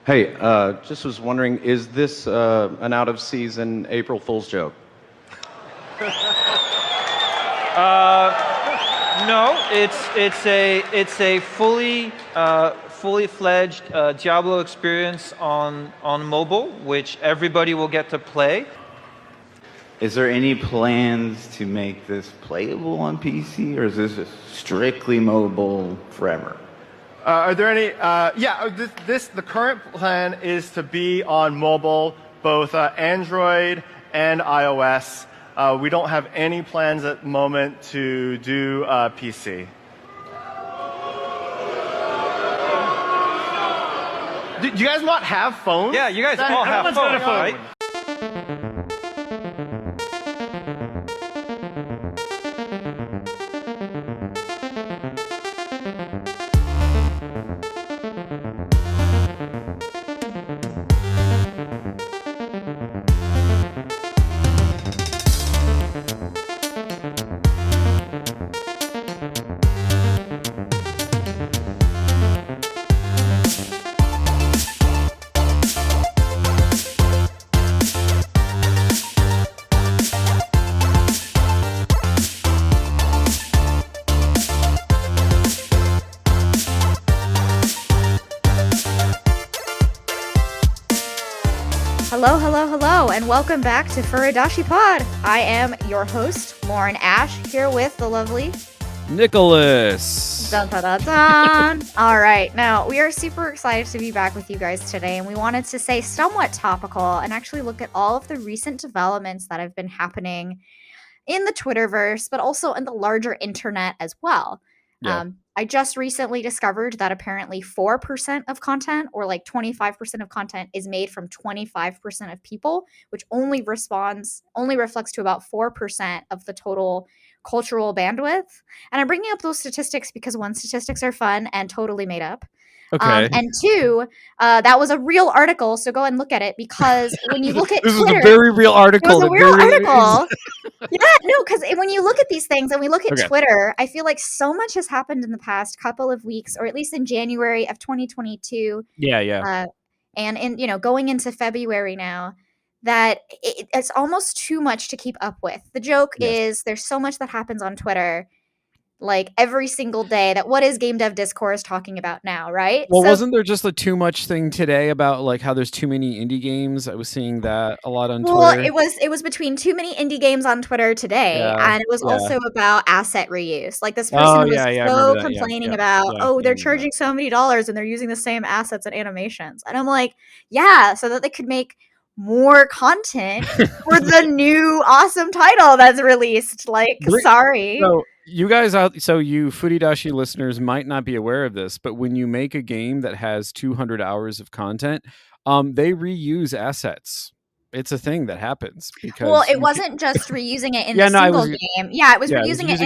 Hey, just was wondering, is this an out-of-season April Fool's joke? No, it's a fully fledged Diablo experience on mobile, which everybody will get to play. Is there any plans to make this playable on PC, or is this strictly mobile forever? Are there any? The current plan is to be on mobile, both Android and iOS. We don't have any plans at the moment to do PC. Do you guys not have phones? Yeah, you guys all have phones, right? Hello, and welcome back to Furadashi Pod. I am your host, Lauren Ash, here with the lovely Nicholas. Dun, dun, dun, dun. All right, now we are super excited to be back with you guys today, and we wanted to say somewhat topical and actually look at all of the recent developments that have been happening in the Twitterverse, but also in the larger internet as well. Yeah. I just recently discovered that apparently 4% of content, or like 25% of content, is made from 25% of people, which only reflects to about 4% of the total cultural bandwidth. And I'm bringing up those statistics because one, statistics are fun and totally made up. Okay. And two, that was a real article, so go and look at it, because when you look at this Twitter, is a very real article. it was a real article. Yeah, no, because when you look at these things and we look at Twitter, I feel like so much has happened in the past couple of weeks, or at least in January of 2022. Yeah. And in going into February now, that it's almost too much to keep up with. The joke is there's so much that happens on Twitter, like every single day, that what is Game Dev Discourse talking about now, right? Well, wasn't there just a too much thing today about like how there's too many indie games? I was seeing that a lot on Twitter. Well, it was between too many indie games on Twitter today, and it was also about asset reuse. Like, this person was so complaining about, they're charging so many dollars and they're using the same assets and animations. And I'm like, yeah, so that they could make more content for the new awesome title that's released. Like, sorry. So you guys you Furidashi listeners might not be aware of this, but when you make a game that has 200 hours of content, they reuse assets. It's a thing that happens because it wasn't just reusing it in a single game. Yeah, it was reusing it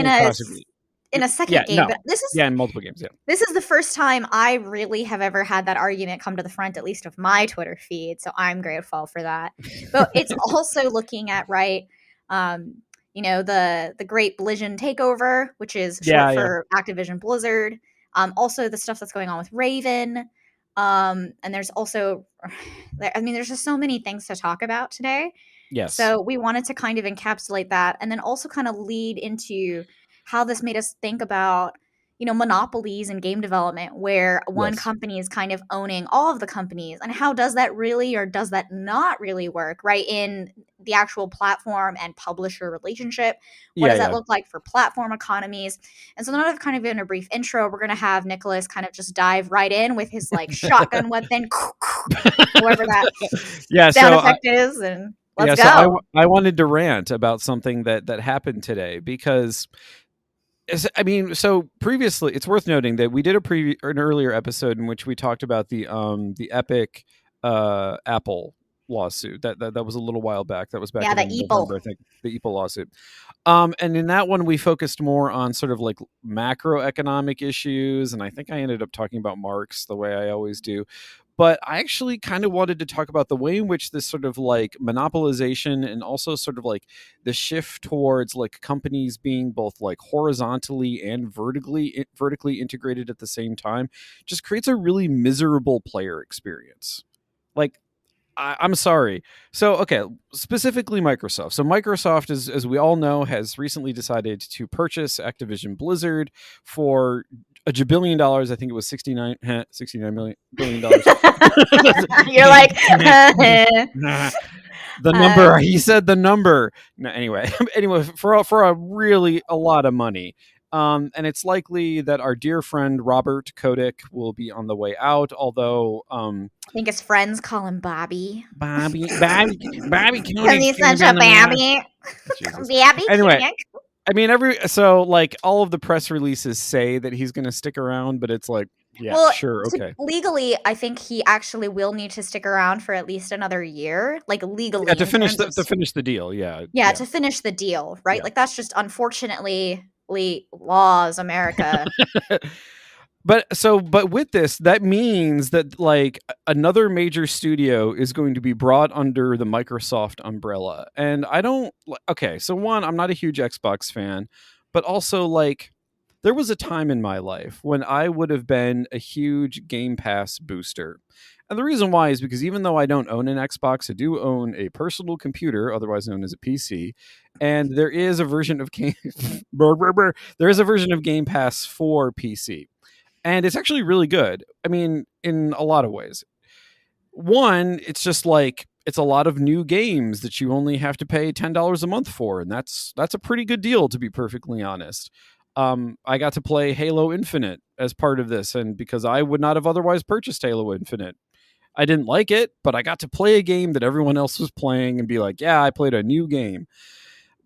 in a second game. But this is in multiple games. Yeah, this is the first time I really have ever had that argument come to the front, at least of my Twitter feed. So I'm grateful for that. But it's also looking at the Great Blizzard takeover, which is short for Activision Blizzard. Also the stuff that's going on with Raven. And there's also, there's just so many things to talk about today. Yes. So we wanted to kind of encapsulate that, and then also kind of lead into how this made us think about, monopolies in game development, where one company is kind of owning all of the companies, and how does that really, or does that not really work, right, in the actual platform and publisher relationship? What does that look like for platform economies? And so now that I've kind of given a brief intro, we're going to have Nicholas kind of just dive right in with his shotgun weapon, whoever that sound effect is, and let's go. So I wanted to rant about something that happened today, because so previously, it's worth noting that we did an earlier episode in which we talked about the Epic Apple lawsuit. That was a little while back. That was back in November, I think, the EPL lawsuit. And in that one, we focused more on sort of like macroeconomic issues, and I think I ended up talking about Marx the way I always do. But I actually kind of wanted to talk about the way in which this sort of like monopolization, and also sort of like the shift towards like companies being both like horizontally and vertically integrated at the same time, just creates a really miserable player experience. Like, I'm sorry. So, okay, specifically Microsoft. So, Microsoft, as we all know, has recently decided to purchase Activision Blizzard for a jabillion dollars. I think it was 69 million billion dollars. You're like, The number he said the number. No, anyway, anyway, for a really a lot of money. And it's likely that our dear friend Robert Kotick will be on the way out. Although, I think his friends call him Bobby. Bobby Because Kotick he's is such a on the way out. Bobby. Jesus. Bobby Anyway, Kotick. I mean, like all of the press releases say that he's going to stick around, but it's like, yeah, Well, sure, okay. legally, I think he actually will need to stick around for at least another year, like legally. Yeah, to finish the deal, yeah. Yeah, to finish the deal, right? Yeah. Like that's just unfortunately laws, America. But with this, that means that like another major studio is going to be brought under the Microsoft umbrella. And I don't okay, so one, I'm not a huge Xbox fan, but also like there was a time in my life when I would have been a huge Game Pass booster. And the reason why is because even though I don't own an Xbox, I do own a personal computer, otherwise known as a PC, and there is a version of Game Pass for PC. And it's actually really good. I mean, in a lot of ways. One, it's just like it's a lot of new games that you only have to pay $10 a month for, and that's a pretty good deal, to be perfectly honest. I got to play Halo Infinite as part of this, and because I would not have otherwise purchased Halo Infinite. I didn't like it, but I got to play a game that everyone else was playing and be like, yeah, I played a new game.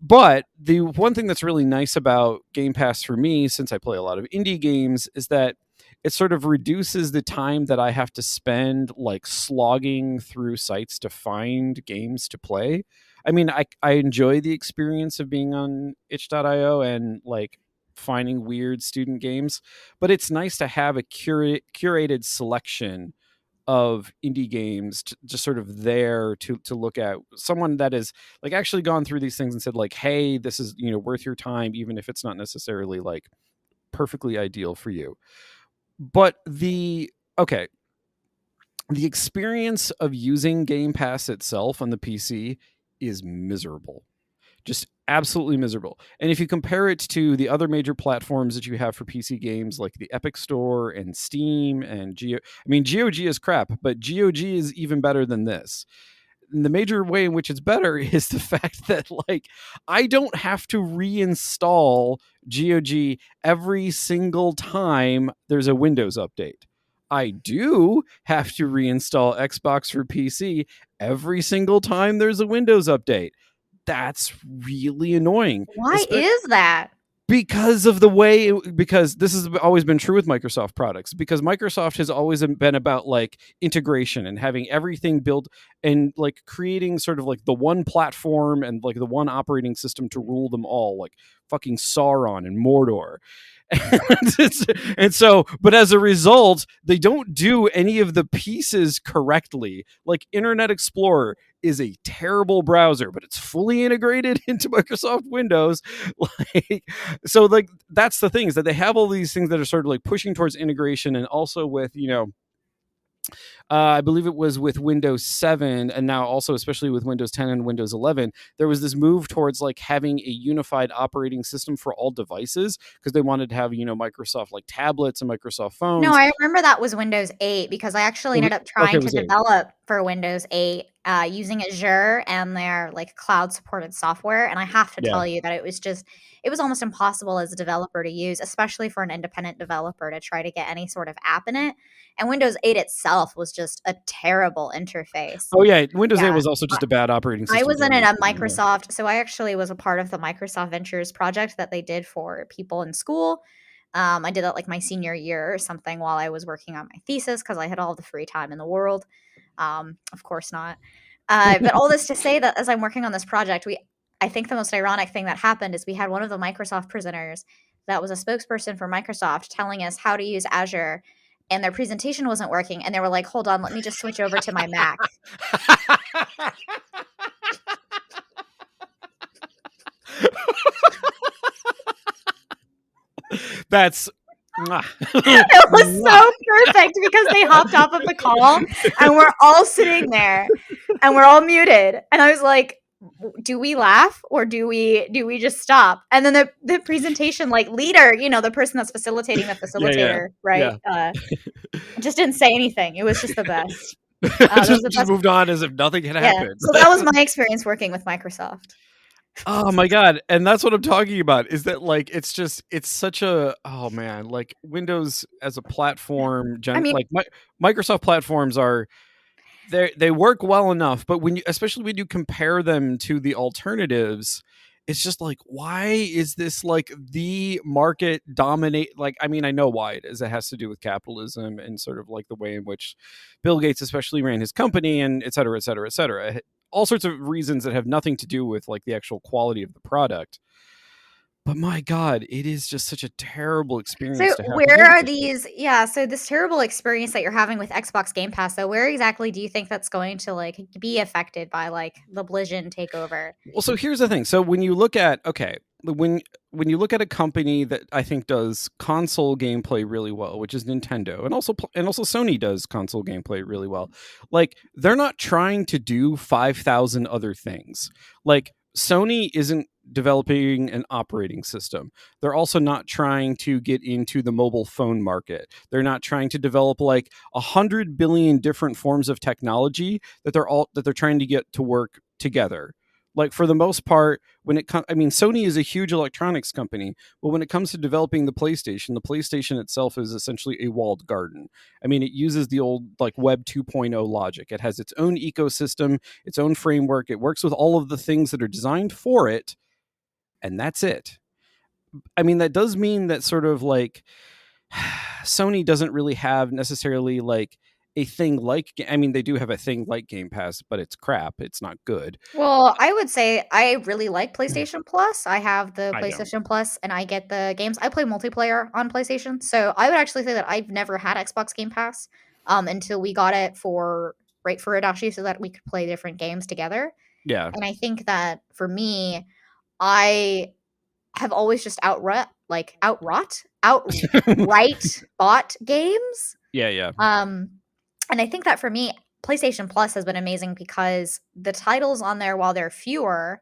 But the one thing that's really nice about Game Pass for me, since I play a lot of indie games, is that it sort of reduces the time that I have to spend like slogging through sites to find games to play. I mean, I enjoy the experience of being on itch.io and like finding weird student games, but it's nice to have a curated selection of indie games just sort of there to look at, someone that is like actually gone through these things and said like, hey, this is, worth your time, even if it's not necessarily like perfectly ideal for you. But the experience of using Game Pass itself on the PC is miserable. Just absolutely miserable. And if you compare it to the other major platforms that you have for PC games, like the Epic Store and Steam and GOG is crap, but GOG is even better than this. And the major way in which it's better is the fact that like I don't have to reinstall GOG every single time there's a Windows update. I do have to reinstall Xbox for PC every single time there's a Windows update. That's really annoying. Why is that? Because this has always been true with Microsoft products, because Microsoft has always been about like integration and having everything built and like creating sort of like the one platform and like the one operating system to rule them all, like fucking Sauron and Mordor. And so, but as a result, they don't do any of the pieces correctly. Like Internet Explorer is a terrible browser, but it's fully integrated into Microsoft Windows. So that's the thing, is that they have all these things that are sort of like pushing towards integration, and also with, I believe it was with Windows 7, and now also especially with Windows 10 and Windows 11, there was this move towards like having a unified operating system for all devices, because they wanted to have, Microsoft like tablets and Microsoft phones. No, I remember that was Windows 8, because I actually ended up trying to develop for Windows 8 using Azure and their like cloud supported software. And I have to tell you that it was almost impossible as a developer to use, especially for an independent developer to try to get any sort of app in it. And Windows 8 itself was just a terrible interface. Oh yeah, Windows 8 was also just a bad operating system. I wasn't in a Microsoft, so I actually was a part of the Microsoft Ventures project that they did for people in school. I did that like my senior year or something while I was working on my thesis, because I had all the free time in the world. Of course not. But all this to say that as I'm working on this project, I think the most ironic thing that happened is we had one of the Microsoft presenters that was a spokesperson for Microsoft telling us how to use Azure, and their presentation wasn't working. And they were like, hold on, let me just switch over to my Mac. That's Mwah. It was so perfect because they hopped off of the call and we're all sitting there and we're all muted. And I was like, do we laugh or do we just stop? And then the presentation like leader, the person that's facilitating the facilitator, right? Just didn't say anything. It was just the best. Just moved on as if nothing had happened. So that was my experience working with Microsoft. Oh my god, and that's what I'm talking about, is that like it's such a, oh man, like Windows as a platform, Microsoft platforms are, they work well enough, but especially when you compare them to the alternatives, it's just like, why is this like the market dominate? Like, I mean, I know why it is. It has to do with capitalism and sort of like the way in which Bill Gates especially ran his company, and et cetera, et cetera, et cetera. All sorts of reasons that have nothing to do with like the actual quality of the product. But my God, it is just such a terrible experience. So where are these? Yeah, so this terrible experience that you're having with Xbox Game Pass, though, where exactly do you think that's going to like be affected by like the Blizzard takeover? Well, so here's the thing. So when you look at when you look at a company that I think does console gameplay really well, which is Nintendo, and also Sony does console gameplay really well. Like, they're not trying to do 5,000 other things. Like, Sony isn't developing an operating system. They're also not trying to get into the mobile phone market. They're not trying to develop like 100 billion different forms of technology that they're trying to get to work together. Like, for the most part, when it comes, I mean, Sony is a huge electronics company, but when it comes to developing the PlayStation itself is essentially a walled garden. I mean, it uses the old like Web 2.0 logic. It has its own ecosystem, its own framework. It works with all of the things that are designed for it, and that's it. I mean, that does mean that sort of like Sony doesn't really have necessarily like a thing like, I mean, they do have a thing like Game Pass, but it's crap. It's not good. Well, I would say I really like PlayStation Plus. I have the PlayStation Plus and I get the games. I play multiplayer on PlayStation. So I would actually say that I've never had Xbox Game Pass until we got it for Adachi so that we could play different games together. Yeah. And I think that for me, I have always just outright bought games. Yeah. And I think that for me, PlayStation Plus has been amazing because the titles on there, while they're fewer,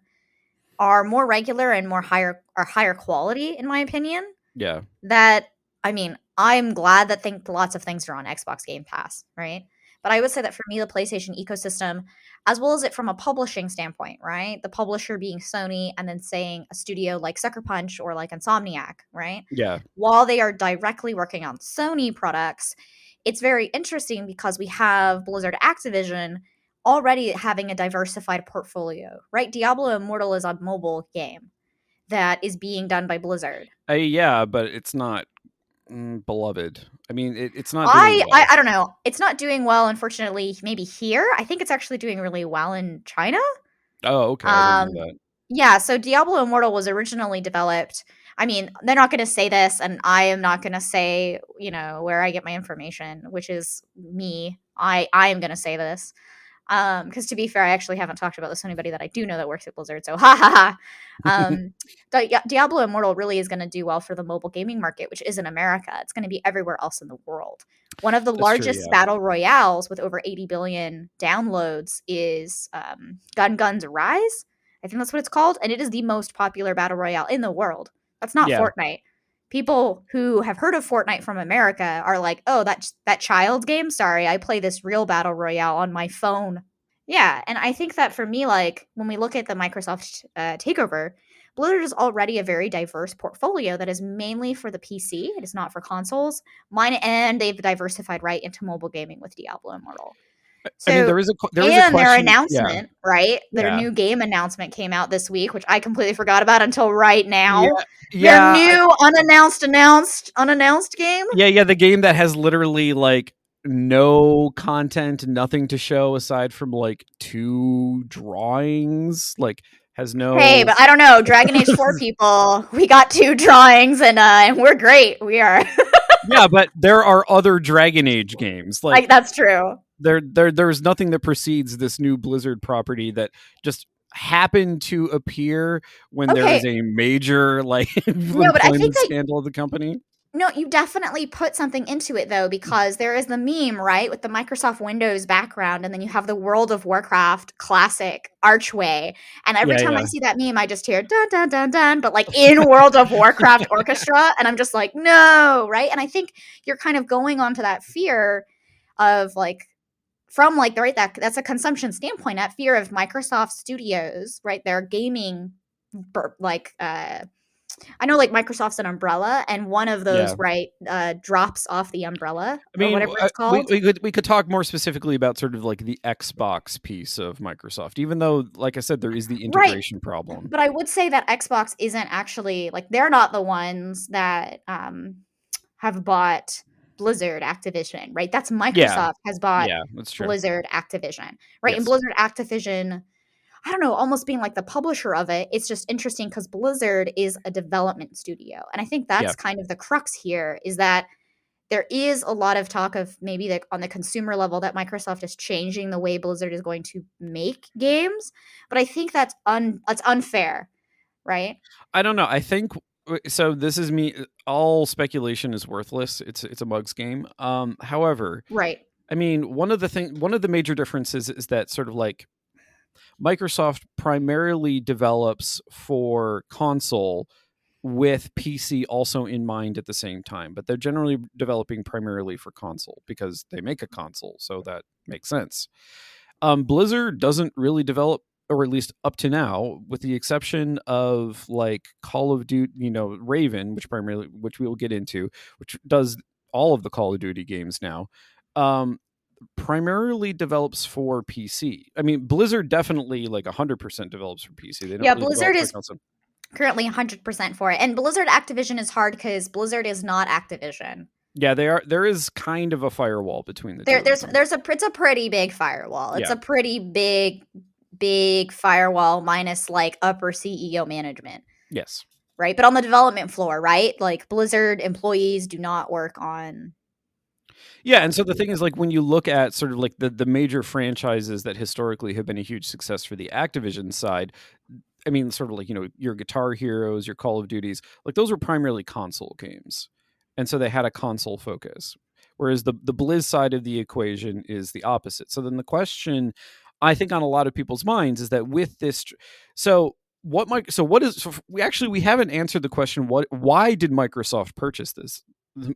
are more regular and higher quality, in my opinion. Yeah. That, I mean, I'm glad that lots of things are on Xbox Game Pass, right? But I would say that for me, the PlayStation ecosystem, as well as it from a publishing standpoint, right? The publisher being Sony, and then saying a studio like Sucker Punch or like Insomniac, right? Yeah. While they are directly working on Sony products, it's very interesting because we have Blizzard Activision already having a diversified portfolio, right? Diablo Immortal is a mobile game that is being done by Blizzard. Yeah, but it's not beloved. I mean, it's not. I don't know. It's not doing well, unfortunately. Maybe here, I think it's actually doing really well in China. Oh, okay. I didn't know that. Yeah. So Diablo Immortal was originally developed. I mean, they're not going to say this, and I am not going to say, where I get my information, which is me. I am going to say this. Because to be fair, I actually haven't talked about this to anybody that I do know that works at Blizzard, so ha ha ha. Diablo Immortal really is going to do well for the mobile gaming market, which is in America. It's going to be everywhere else in the world. One of the largest battle royales with over 80 billion downloads is Guns Rise. I think that's what it's called, and it is the most popular battle royale in the world. That's not Fortnite. People who have heard of Fortnite from America are like, oh, that child game? Sorry, I play this real battle royale on my phone. Yeah, and I think that for me, like, when we look at the Microsoft takeover, Blizzard is already a very diverse portfolio that is mainly for the PC. It is not for consoles. And they've diversified right into mobile gaming with Diablo Immortal. So, I mean, there is a question, their announcement, right? Their new game announcement came out this week, which I completely forgot about until right now. Their new unannounced game. Yeah, the game that has literally like no content, nothing to show aside from like 2 drawings. Like, has no. Hey, but I don't know. Dragon Age 4 people, we got 2 drawings, and we're great. We are. Yeah, but there are other Dragon Age games. Like that's true. There's nothing that precedes this new Blizzard property that just happened to appear when there is a major like employment scandal of the company. No, you definitely put something into it though, because there is the meme, right, with the Microsoft Windows background, and then you have the World of Warcraft classic archway. And every Yeah, time I yeah. see that meme, I just hear dun dun dun dun, but like in World of Warcraft orchestra, and I'm just like, no, right? And I think you're kind of going onto that fear of like from like the right that's a consumption standpoint, that fear of Microsoft Studios, right? Their gaming like I know like Microsoft's an umbrella, and one of Yeah. those, right, drops off the umbrella I or mean, whatever it's we, called. we could talk more specifically about sort of like the Xbox piece of Microsoft, even though, like I said, there is the Right. integration problem. But I would say that Xbox isn't actually like they're not the ones that have bought Blizzard Activision, right? That's Yeah, Microsoft has bought yeah, that's true. Blizzard Activision, right? And Yes. Blizzard Activision, I don't know, almost being like the publisher of it. It's just interesting because Blizzard is a development studio. And I think Yeah. that's kind of the crux here is that there is a lot of talk of maybe like on the consumer level that Microsoft is changing the way Blizzard is going to make games, but I think that's unfair, right? I don't know. I think so. This is me. All speculation is worthless. It's a mugs game. However, Right. I mean, one of the major differences is that sort of like Microsoft primarily develops for console with PC also in mind at the same time, but they're generally developing primarily for console because they make a console, so that makes sense. Blizzard doesn't really develop, or at least up to now, with the exception of like Call of Duty, Raven, which we will get into, which does all of the Call of Duty games now. Primarily develops for PC. I mean, Blizzard definitely like 100% develops for PC. They don't Yeah, really Blizzard develop for is console. currently 100% for it. And Blizzard Activision is hard because Blizzard is not Activision. Yeah, they are. There is kind of a firewall between the two. It's a pretty big firewall. It's a pretty big firewall minus like upper CEO management. Yes. Right? But on the development floor, right? Like Blizzard employees do not work on. Yeah, and so the thing is, like, when you look at sort of like the major franchises that historically have been a huge success for the Activision side, I mean, sort of like, your Guitar Heroes, your Call of Duties, like those were primarily console games. And so they had a console focus. Whereas the Blizz side of the equation is the opposite. So then the question, I think, on a lot of people's minds is that with this, we haven't answered the question, why did Microsoft purchase this?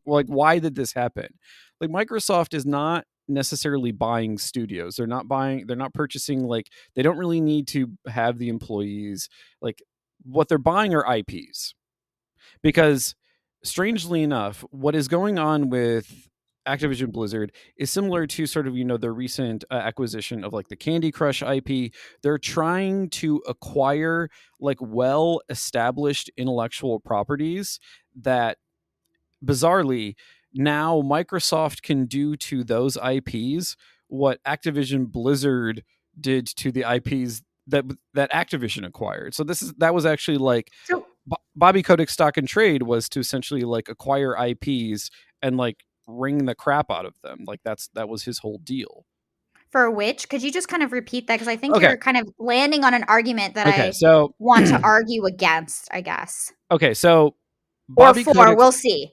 Like, why did this happen? Like, Microsoft is not necessarily buying studios. They're not purchasing, like, they don't really need to have the employees. Like, what they're buying are IPs. Because strangely enough, what is going on with Activision Blizzard is similar to sort of, the recent acquisition of like the Candy Crush IP. They're trying to acquire like well-established intellectual properties that, bizarrely, now Microsoft can do to those IPs what Activision Blizzard did to the IPs that Activision acquired. So that was actually like So Bobby Kotick's stock and trade was to essentially like acquire IPs and like wring the crap out of them. Like that was his whole deal. for which, could you just kind of repeat that? Because I think Okay. you're kind of landing on an argument that Okay, I so want to argue against, I guess. Okay, so Or for, we'll see.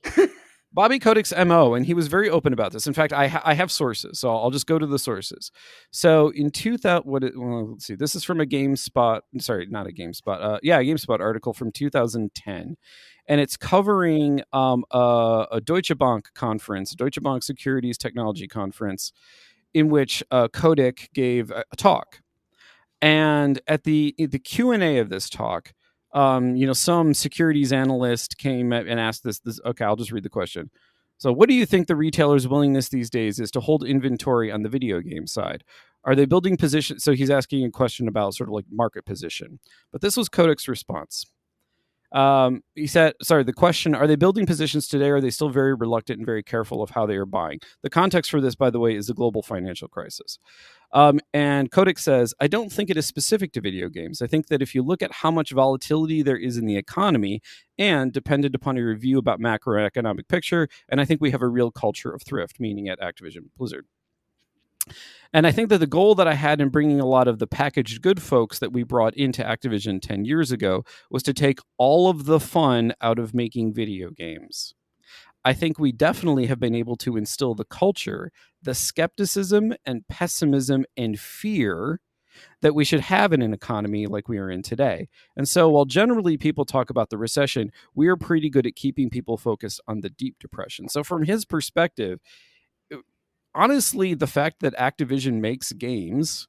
Bobby Kotick's MO, and he was very open about this. In fact, I have sources, so I'll just go to the sources. So in 2000, let's see, this is from a GameSpot, sorry, not a GameSpot, a GameSpot article from 2010, and it's covering a Deutsche Bank conference, Deutsche Bank Securities Technology Conference, in which Kotick gave a talk. And at the Q&A of this talk, some securities analyst came and asked this. Okay, I'll just read the question. So, what do you think the retailer's willingness these days is to hold inventory on the video game side? Are they building position? So he's asking a question about sort of like market position. But this was Kotick's response. He said, the question, are they building positions today, or are they still very reluctant and very careful of how they are buying? The context for this, by the way, is the global financial crisis. And Kotick says, I don't think it is specific to video games. I think that if you look at how much volatility there is in the economy and dependent upon your review about macroeconomic picture, and I think we have a real culture of thrift, meaning at Activision Blizzard. And I think that the goal that I had in bringing a lot of the packaged good folks that we brought into Activision 10 years ago was to take all of the fun out of making video games. I think we definitely have been able to instill the culture, the skepticism and pessimism and fear that we should have in an economy like we are in today. And so while generally people talk about the recession, we are pretty good at keeping people focused on the deep depression. So from his perspective, honestly, the fact that Activision makes games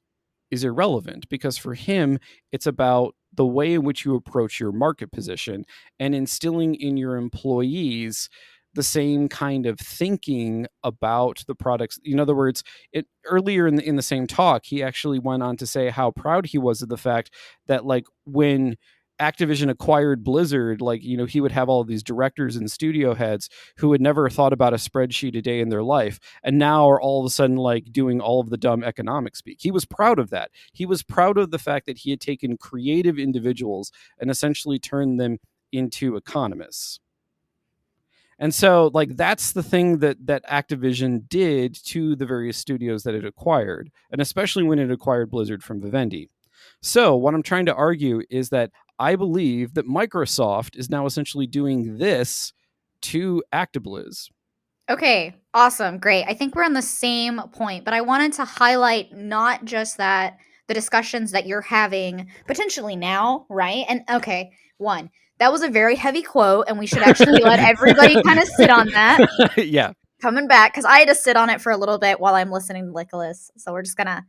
is irrelevant, because for him, it's about the way in which you approach your market position and instilling in your employees the same kind of thinking about the products. In other words, earlier in the same talk, he actually went on to say how proud he was of the fact that, like, when Activision acquired Blizzard, like, he would have all of these directors and studio heads who had never thought about a spreadsheet a day in their life, and now are all of a sudden like doing all of the dumb economic speak. He was proud of that. He was proud of the fact that he had taken creative individuals and essentially turned them into economists. And so, like, that's the thing that Activision did to the various studios that it acquired, and especially when it acquired Blizzard from Vivendi. So what I'm trying to argue is that I believe that Microsoft is now essentially doing this to ActiBliz. Okay, awesome, great. I think we're on the same point, but I wanted to highlight not just that, the discussions that you're having potentially now, right? And okay, one, that was a very heavy quote, and we should actually let everybody kind of sit on that. Yeah. Coming back, because I had to sit on it for a little bit while I'm listening to Nicholas. So we're just gonna,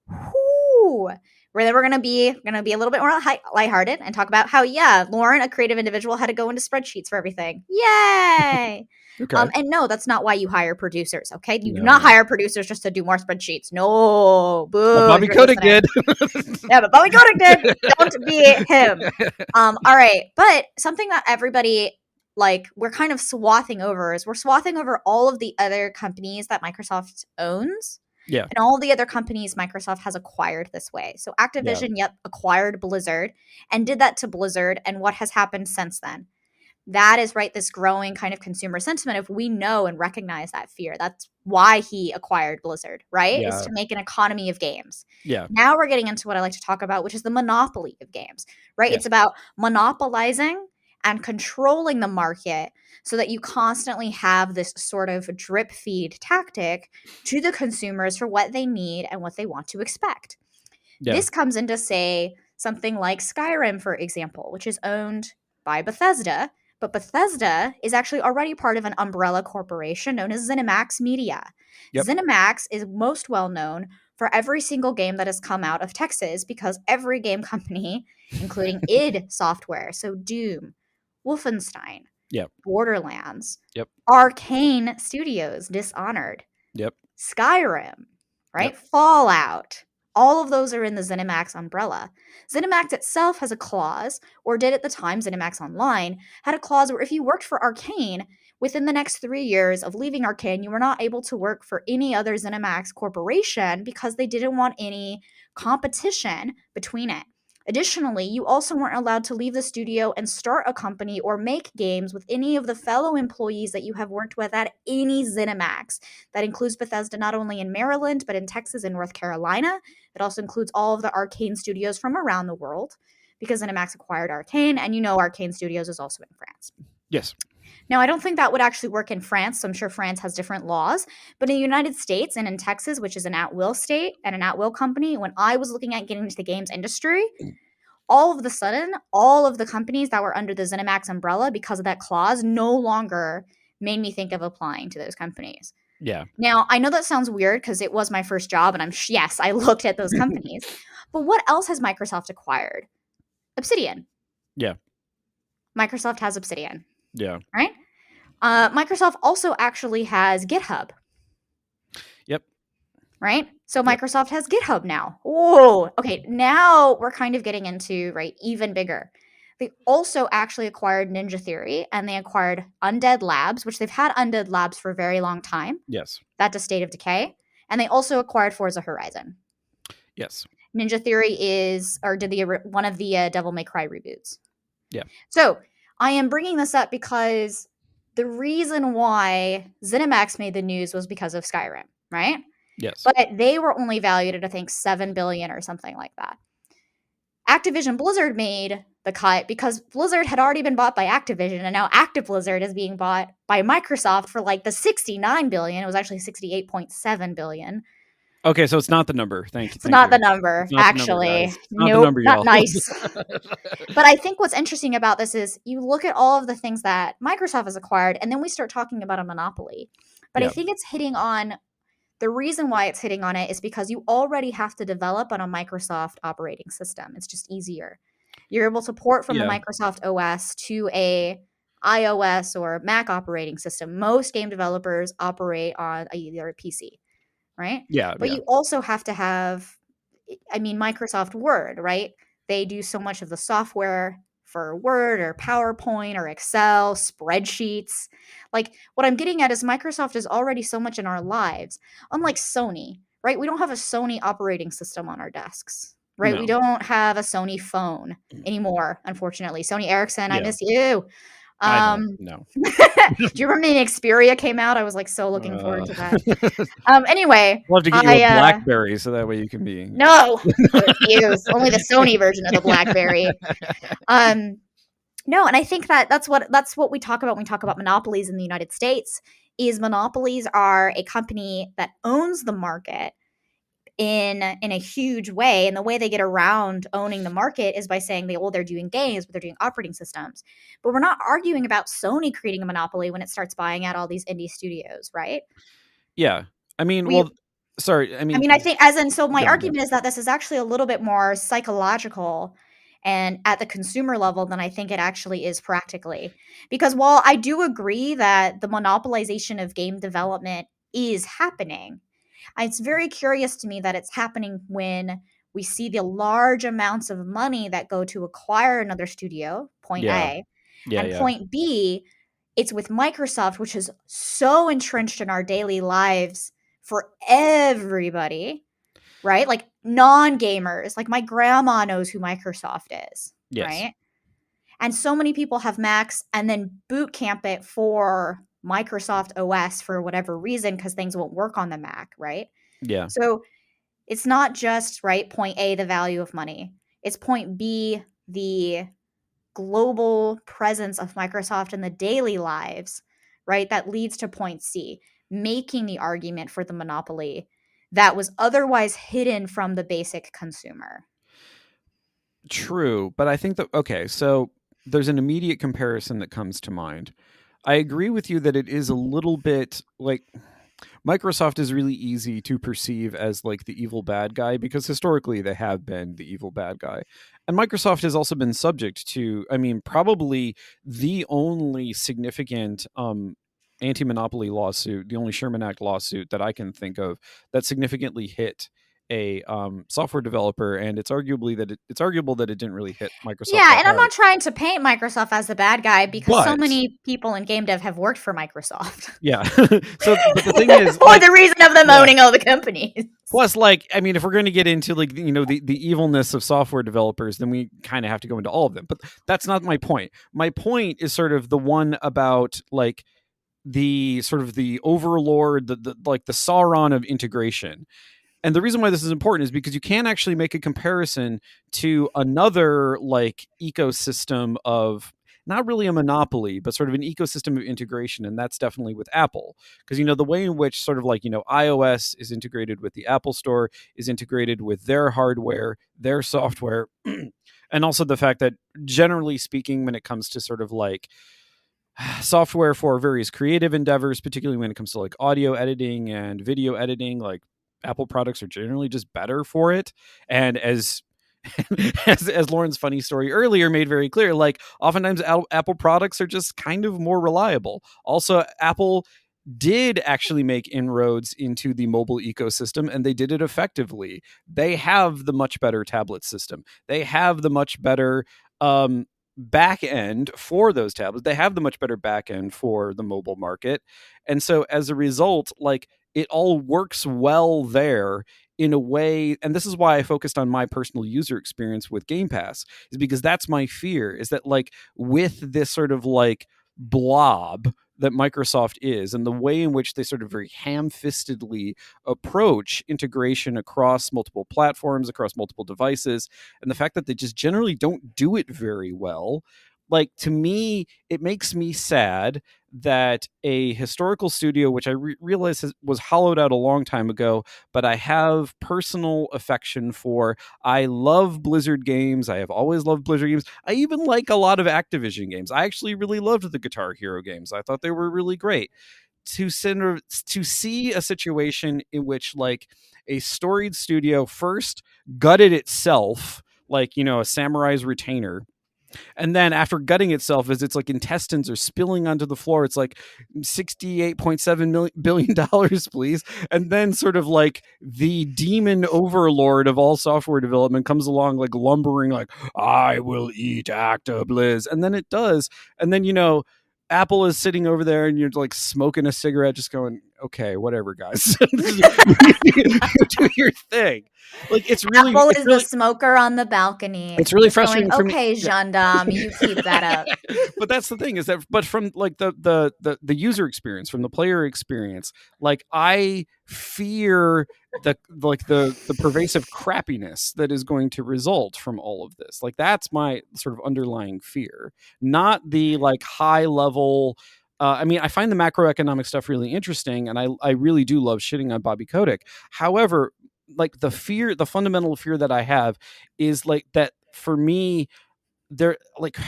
we're gonna be a little bit more lighthearted and talk about how, yeah, Lauryn, a creative individual, had to go into spreadsheets for everything. Yay! Okay. And no, that's not why you hire producers. Okay, you do not hire producers just to do more spreadsheets. No, boo. Well, Bobby Kotick did. Yeah, but Bobby Kotick did. Don't be him. All right, but something that everybody, like, we're kind of swathing over is we're swathing over all of the other companies that Microsoft owns. Yeah. And all the other companies Microsoft has acquired this way. So Activision, acquired Blizzard and did that to Blizzard. And what has happened since then? That is, right, this growing kind of consumer sentiment of, we know and recognize that fear. That's why he acquired Blizzard, right? Is to make an economy of games. Yeah. Now we're getting into what I like to talk about, which is the monopoly of games, right? It's about monopolizing and controlling the market so that you constantly have this sort of drip feed tactic to the consumers for what they need and what they want to expect. Yeah. This comes into, say, something like Skyrim, for example, which is owned by Bethesda, but Bethesda is actually already part of an umbrella corporation known as ZeniMax Media. Yep. ZeniMax is most well known for every single game that has come out of Texas, because every game company, including id Software, so Doom, Wolfenstein, Borderlands, Arcane Studios, Dishonored, Skyrim, right? Fallout. All of those are in the ZeniMax umbrella. ZeniMax itself has a clause, or did at the time, ZeniMax Online had a clause where if you worked for Arcane, within the next 3 years of leaving Arcane, you were not able to work for any other ZeniMax corporation because they didn't want any competition between it. Additionally, you also weren't allowed to leave the studio and start a company or make games with any of the fellow employees that you have worked with at any ZeniMax. That includes Bethesda not only in Maryland, but in Texas and North Carolina. It also includes all of the Arcane studios from around the world, because ZeniMax acquired Arcane, and Arcane Studios is also in France. Yes. Now, I don't think that would actually work in France, so I'm sure France has different laws. But in the United States and in Texas, which is an at-will state and an at-will company, when I was looking at getting into the games industry, all of a sudden, all of the companies that were under the ZeniMax umbrella, because of that clause, no longer made me think of applying to those companies. Yeah. Now, I know that sounds weird because it was my first job, and yes, I looked at those companies. But what else has Microsoft acquired? Obsidian. Yeah. Microsoft has Obsidian. Yeah. Right? Microsoft also actually has GitHub. Yep. Right? So Microsoft has GitHub now. Oh, okay. Now we're kind of getting into, right, even bigger. They also actually acquired Ninja Theory, and they acquired Undead Labs, which they've had Undead Labs for a very long time. Yes. That's a State of Decay. And they also acquired Forza Horizon. Yes. Ninja Theory did one of the Devil May Cry reboots. Yeah. So I am bringing this up because the reason why ZeniMax made the news was because of Skyrim, right? Yes. But they were only valued at, I think, $7 billion or something like that. Activision Blizzard made the cut because Blizzard had already been bought by Activision, and now Blizzard is being bought by Microsoft for like the 69 billion. It was actually 68.7 billion. Okay, so it's not the number. Thank you. It's not the number, It's not actually. The number, guys. It's not the Nope, number, not y'all. nice. But I think what's interesting about this is you look at all of the things that Microsoft has acquired, and then we start talking about a monopoly. But I think it's hitting on the reason why it's hitting on it is because you already have to develop on a Microsoft operating system. It's just easier. You're able to port from the Microsoft OS to a iOS or Mac operating system. Most game developers operate on either a PC, right? Yeah. But you also have to have, Microsoft Word, right? They do so much of the software for Word or PowerPoint or Excel, spreadsheets. Like what I'm getting at is Microsoft is already so much in our lives. Unlike Sony, right? We don't have a Sony operating system on our desks, right? No. We don't have a Sony phone anymore, unfortunately. Sony Ericsson, I miss you. I don't know. Do you remember when Xperia came out? I was like so looking forward to that. Anyway, We'll have to get you a BlackBerry so that way you can be. No, use only the Sony version of the BlackBerry. No, and I think that's what we talk about when we talk about monopolies in the United States. Is monopolies are a company that owns the market in a huge way, and the way they get around owning the market is by saying they're doing games, but they're doing operating systems. But we're not arguing about Sony creating a monopoly when it starts buying out all these indie studios, right? Yeah, I think my argument is that this is actually a little bit more psychological and at the consumer level than I think it actually is practically. Because while I do agree that the monopolization of game development is happening, it's very curious to me that it's happening when we see the large amounts of money that go to acquire another studio, point A. Point B, it's with Microsoft, which is so entrenched in our daily lives for everybody, right? Like non-gamers, like my grandma knows who Microsoft is, right? And so many people have Macs and then boot camp it for Microsoft OS for whatever reason because things won't work on the Mac, right? Yeah. So it's not just, right, point A, the value of money. It's point B, the global presence of Microsoft in the daily lives, right? That leads to point C, making the argument for the monopoly that was otherwise hidden from the basic consumer. True, but I think so there's an immediate comparison that comes to mind. I agree with you that it is a little bit like Microsoft is really easy to perceive as like the evil bad guy because historically they have been the evil bad guy. And Microsoft has also been subject to, probably the only significant anti-monopoly lawsuit, the only Sherman Act lawsuit that I can think of that significantly hit a software developer, and it's arguable that it didn't really hit Microsoft. Yeah, and I'm not trying to paint Microsoft as the bad guy because so many people in game dev have worked for Microsoft. Yeah. So but the thing is, for the reason of them owning all the companies. Plus, if we're going to get into the evilness of software developers, then we kind of have to go into all of them. But that's not my point. My point is sort of the one about the sort of the overlord, the Sauron of integration. And the reason why this is important is because you can actually make a comparison to another ecosystem of not really a monopoly, but sort of an ecosystem of integration. And that's definitely with Apple. Because, the way in which sort of iOS is integrated with the Apple Store is integrated with their hardware, their software, and also the fact that generally speaking, when it comes to sort of software for various creative endeavors, particularly when it comes to audio editing and video editing, Apple products are generally just better for it. And as Lauryn's funny story earlier made very clear, oftentimes Apple products are just kind of more reliable. Also, Apple did actually make inroads into the mobile ecosystem, and they did it effectively. They have the much better tablet system. They have the much better back end for those tablets. They have the much better back end for the mobile market. And so as a result, it all works well there in a way, and this is why I focused on my personal user experience with Game Pass, is because that's my fear, is that with this sort of blob that Microsoft is, and the way in which they sort of very ham-fistedly approach integration across multiple platforms, across multiple devices, and the fact that they just generally don't do it very well, like, to me, it makes me sad that a historical studio, which I realize was hollowed out a long time ago, but I have personal affection for. I love Blizzard games. I have always loved Blizzard games. I even like a lot of Activision games. I actually really loved the Guitar Hero games. I thought they were really great. To see a situation in which, like, a storied studio first gutted itself, like, a samurai's retainer, and then after gutting itself, as its like intestines are spilling onto the floor, it's like $68.7 billion, please. And then sort of like the demon overlord of all software development comes along, like lumbering, like, I will eat Acta-Blizz. And then it does. And then, Apple is sitting over there and you're like smoking a cigarette, just going, okay, whatever, guys. Do your thing. Like, it's really Apple it's is really, the smoker on the balcony. it's really Just going, frustrating for me. okay, gendarme, you keep that up. But that's the thing, is that, but from like the user experience, from the player experience, like, I fear the pervasive crappiness that is going to result from all of this. Like, that's my sort of underlying fear, not the like high level. I mean, I find the macroeconomic stuff really interesting, and I really do love shitting on Bobby Kotick. However, like, the fundamental fear that I have is like that for me, they're like,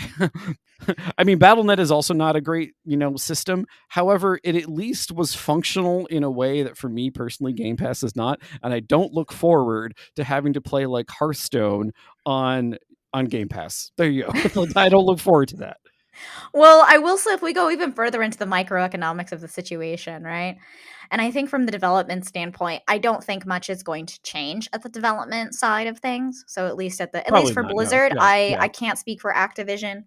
I mean, BattleNet is also not a great, system. However, it at least was functional in a way that for me personally, Game Pass is not. And I don't look forward to having to play like Hearthstone on Game Pass. There you go. I don't look forward to that. Well, I will say, if we go even further into the microeconomics of the situation, right? And I think from the development standpoint, I don't think much is going to change at the development side of things. So at least Probably for not, no. Blizzard, Yeah. I can't speak for Activision.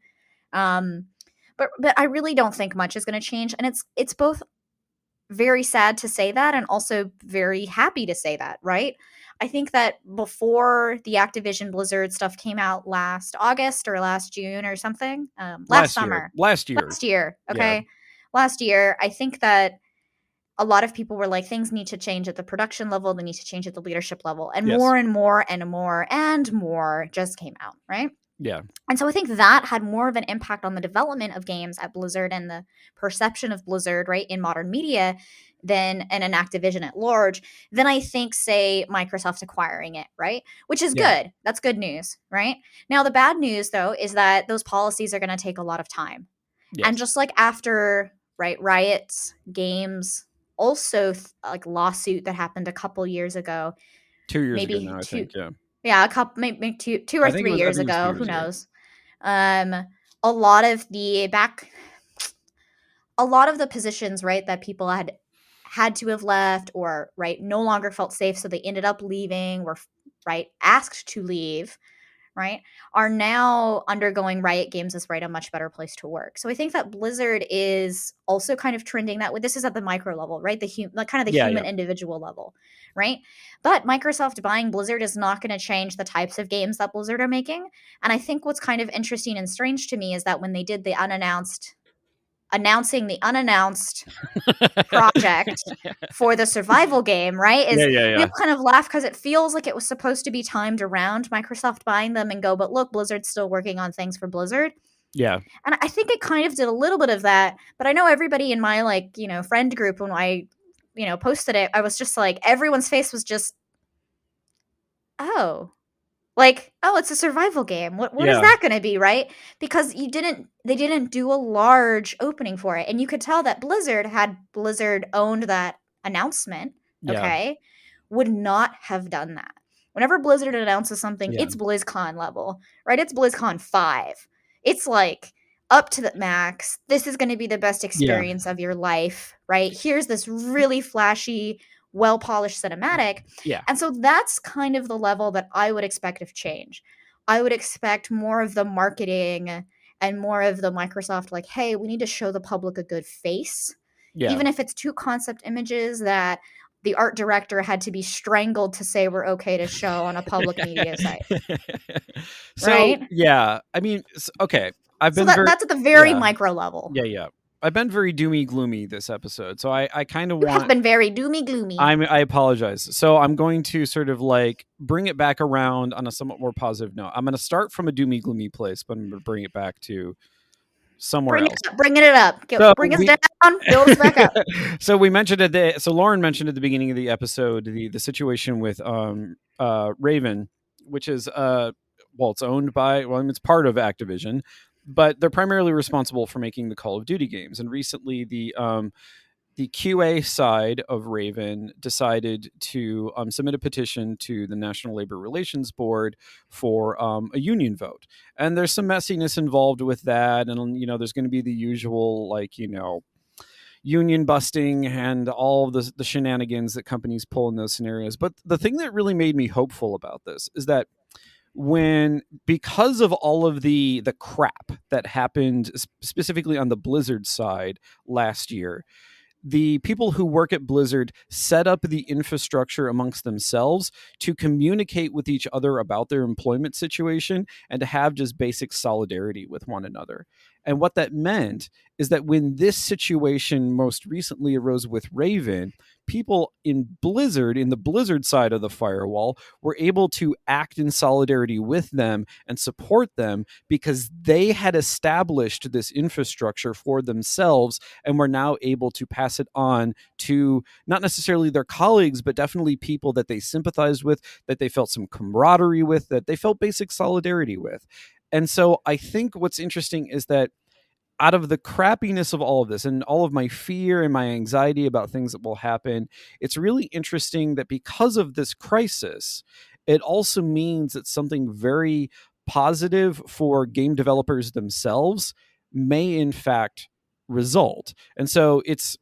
But I really don't think much is going to change, and it's both very sad to say that and also very happy to say that, right? I think that before the Activision Blizzard stuff came out last August or last June or something, last summer. Last year. Okay. Yeah. Last year, I think that a lot of people were like, things need to change at the production level, they need to change at the leadership level, and Yes. more and more and more and more just came out, right? Yeah. And so I think that had more of an impact on the development of games at Blizzard and the perception of Blizzard, right, in modern media than an Activision at large than I think, say, Microsoft acquiring it, right? Which is good. That's good news, right? Now, the bad news, though, is that those policies are going to take a lot of time. Yes. And just like after, right, Riot's Games also like lawsuit that happened a couple years ago. 2 years maybe ago now, I think, yeah. Yeah, a couple, maybe two or 3 years ago. Who knows? A lot of the positions, right, that people had to have left or, right, no longer felt safe, so they ended up leaving, were, right, asked to leave, right, are now undergoing Riot Games as, right, a much better place to work. So I think that Blizzard is also kind of trending that way. This is at the micro level, right? The human individual level, right? But Microsoft buying Blizzard is not going to change the types of games that Blizzard are making. And I think what's kind of interesting and strange to me is that when they did the announcing the unannounced project for the survival game, right? We all kind of laugh because it feels like it was supposed to be timed around Microsoft buying them and go, but look, Blizzard's still working on things for Blizzard. Yeah. And I think it kind of did a little bit of that, but I know everybody in my friend group, when I, posted it, I was just like, everyone's face was just, oh, it's a survival game. What is that going to be, right? Because they didn't do a large opening for it. And you could tell that Blizzard owned that announcement, okay, would not have done that. Whenever Blizzard announces something, it's BlizzCon level, right? It's BlizzCon 5. It's like up to the max. This is going to be the best experience of your life, right? Here's this really flashy, well-polished cinematic. Yeah. And so that's kind of the level that I would expect of change. I would expect more of the marketing and more of the Microsoft, like, hey, we need to show the public a good face. Yeah. Even if it's 2 concept images that the art director had to be strangled to say we're okay to show on a public media site. So, right? Yeah. I mean, okay. That's at the very micro level. Yeah. been very doomy gloomy this episode, so I kind of You have want. been very doomy gloomy. I apologize. So I'm going to sort of like bring it back around on a somewhat more positive note. I'm going to start from a doomy gloomy place, but I'm going to bring it back to somewhere else. Bringing it up. So Bring us down, build us back up. So we mentioned so Lauryn mentioned at the beginning of the episode the situation with Raven, which is it's owned by, it's part of Activision, but they're primarily responsible for making the Call of Duty games. And recently the QA side of Raven decided to submit a petition to the National Labor Relations Board for a union vote. And there's some messiness involved with that. And, there's going to be the usual, union busting and all of the shenanigans that companies pull in those scenarios. But the thing that really made me hopeful about this is that because of all of the crap that happened specifically on the Blizzard side last year, the people who work at Blizzard set up the infrastructure amongst themselves to communicate with each other about their employment situation and to have just basic solidarity with one another. And what that meant is that when this situation most recently arose with Raven, people in the Blizzard side of the firewall, were able to act in solidarity with them and support them because they had established this infrastructure for themselves and were now able to pass it on to not necessarily their colleagues, but definitely people that they sympathized with, that they felt some camaraderie with, that they felt basic solidarity with. And so I think what's interesting is that out of the crappiness of all of this and all of my fear and my anxiety about things that will happen, it's really interesting that because of this crisis, it also means that something very positive for game developers themselves may in fact result. And so it's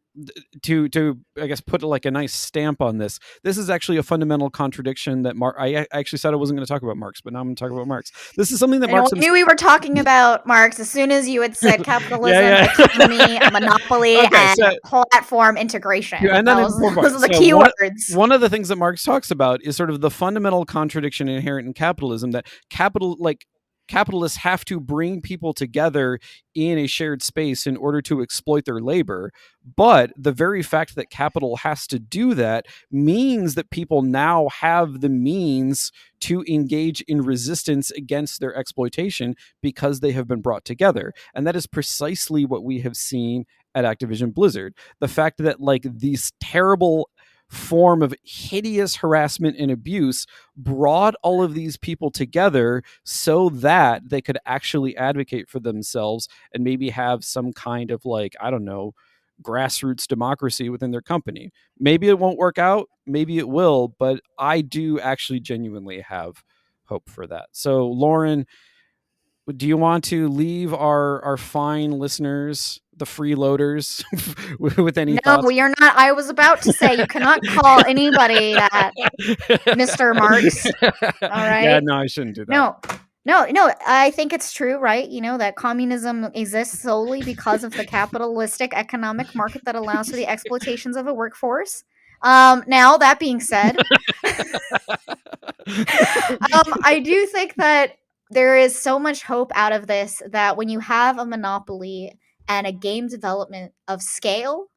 to I guess put like a nice stamp on this. This is actually a fundamental contradiction that I actually said I wasn't going to talk about Marx, but now I'm going to talk about Marx. This is something that Marx knew we were talking about Marx as soon as you had said capitalism, economy, monopoly, and platform integration. And then those are the key words. One of the things that Marx talks about is sort of the fundamental contradiction inherent in capitalism, that capitalists have to bring people together in a shared space in order to exploit their labor. But the very fact that capital has to do that means that people now have the means to engage in resistance against their exploitation because they have been brought together. And that is precisely what we have seen at Activision Blizzard. The fact that these terrible form of hideous harassment and abuse brought all of these people together so that they could actually advocate for themselves and maybe have some kind of grassroots democracy within their company. Maybe it won't work out, maybe it will, but I do actually genuinely have hope for that. So Lauryn, do you want to leave our fine listeners, the freeloaders, with any thoughts? No, you're not. I was about to say you cannot call anybody that Mr. Marx. All right. Yeah, no, I shouldn't do that. No. I think it's true, right? That communism exists solely because of the capitalistic economic market that allows for the exploitations of a workforce. Now, that being said, I do think that there is so much hope out of this that when you have a monopoly and a game development of scale,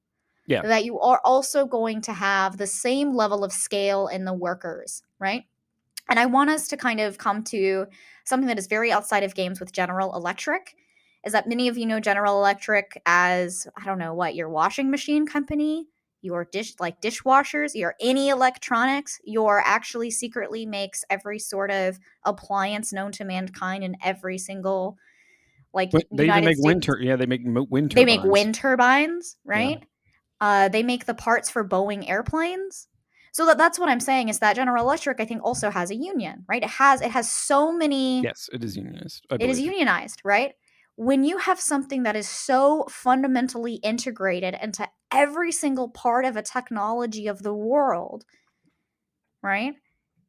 that you are also going to have the same level of scale in the workers, right? And I want us to kind of come to something that is very outside of games with General Electric, is that many of you know General Electric as, I don't know what, your washing machine company, your dishwashers, your any electronics, your actually secretly makes every sort of appliance known to mankind in every single they even make wind turbines. They make wind turbines, right? Yeah. They make the parts for Boeing airplanes. So that's what I'm saying, is that General Electric, I think, also has a union, right? It has so many. Yes, it is unionized. It is unionized, right? When you have something that is so fundamentally integrated into every single part of a technology of the world, right?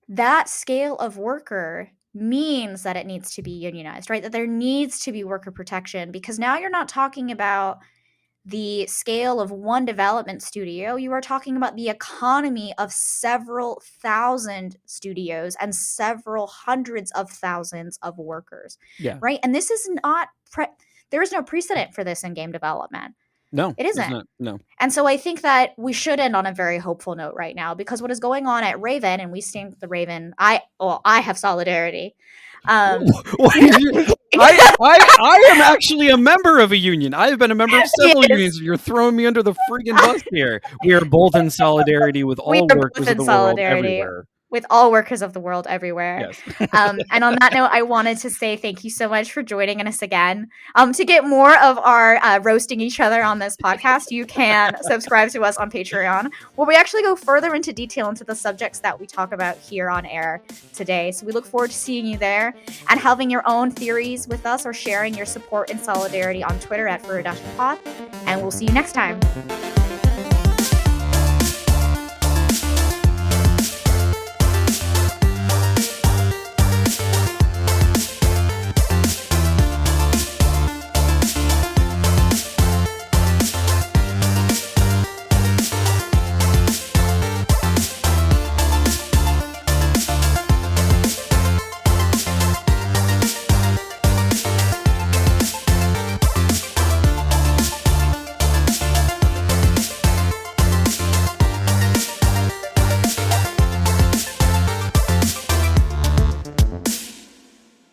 That scale of worker means that it needs to be unionized, right? That there needs to be worker protection, because now you're not talking about the scale of one development studio. You are talking about the economy of several thousand studios and several hundreds of thousands of workers. Yeah. Right. And this is not, there is no precedent for this in game development. No, It it's isn't. not. No. And so I think that we should end on a very hopeful note right now, because what is going on at Raven, and we stand with the Raven, I have solidarity. I am actually a member of a union. I have been a member of several Yes. unions. You're throwing me under the friggin' bus here. We are both in solidarity with We all are workers both of in the solidarity. world everywhere. With all workers of the world everywhere. Yes. And on that note, I wanted to say thank you so much for joining us again. To get more of our roasting each other on this podcast, you can subscribe to us on Patreon, where we actually go further into detail into the subjects that we talk about here on air today. So we look forward to seeing you there and having your own theories with us, or sharing your support and solidarity on Twitter at @FurDashPod. And we'll see you next time.